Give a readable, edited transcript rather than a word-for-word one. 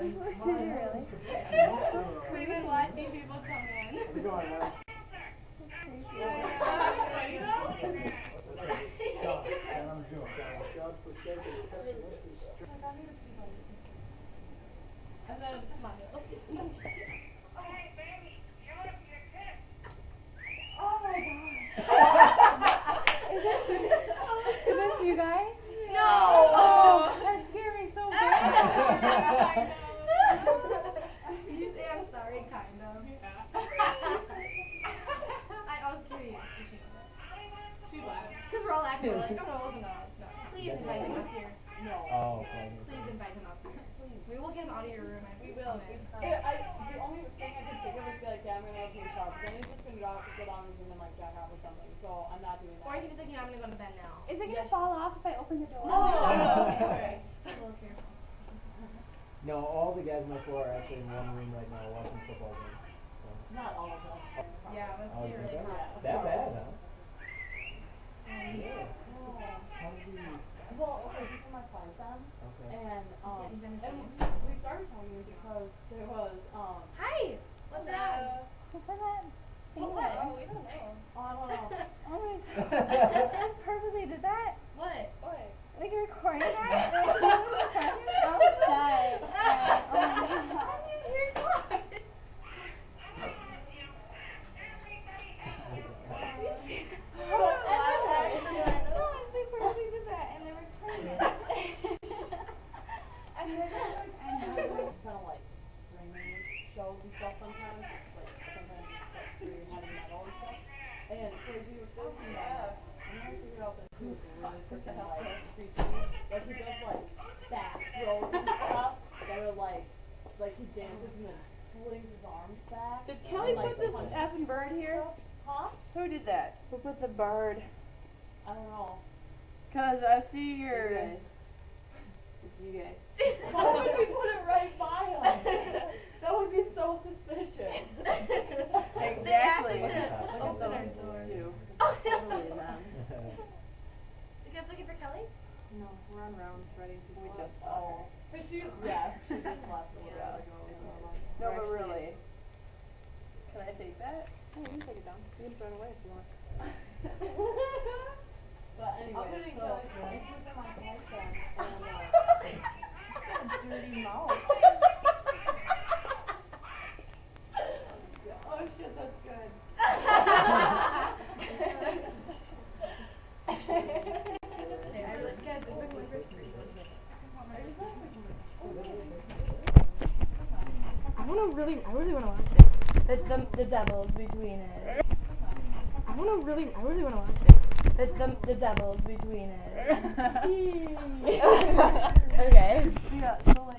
Really? We've been watching people come in. And then smile. Oh my gosh. Is this you guys? No. Oh, that scared me so bad. Did you say I'm sorry, kind of? Yeah. I was curious. She laughed. Because we're all acting like, oh no, it wasn't us. No. Please invite him up here. No. Oh, okay. Please invite him up here. Please. We will get him out of your room. We will. The only thing I could think of is be like, yeah, I'm gonna go take a shower. But then he's just gonna go down and then like jack off or something. So I'm not doing that. Or you can just like, I'm gonna go to bed now. Is it gonna fall off if I open the door? No. Okay. No, all the guys on the floor are actually in one room right now watching football games. So. Not all of them. Yeah, it must be really hot. That bad, huh? Yeah. How did you... Well, okay, these are my friends then. Okay. And we started talking because there was Hi. What's that? What's that? What? Oh, we don't know. Oh, I don't know. I purposely did that. What? What? Like you're recording that? Oh, that. Oh my god. Shows and stuff sometimes, like sometimes we're having metal and stuff. And so we were searching that, and then I figured out that he was really freaking like creepy. Like he does like back throws and stuff that are like he dances and then flings his arms back. Did Kelly put this effing bird here? Huh? Who did that? Who put the bird? I don't know. Cause I see your. It's you guys. Why would we put it right by him? That would be so suspicious. Exactly. Look at Open our those door. too. Totally them. You guys looking for Kelly? No, we're on rounds ready to We go. just saw her. But she just left a little while ago. No, but really. Can I take that? Oh, you can take it down. You can throw it away if you want. But anyway, so this is my boyfriend and dirty mouth. Oh shit, that's good. I really want to watch it. The devils between it. I really want to watch it. The devils between it. Okay. Yeah, so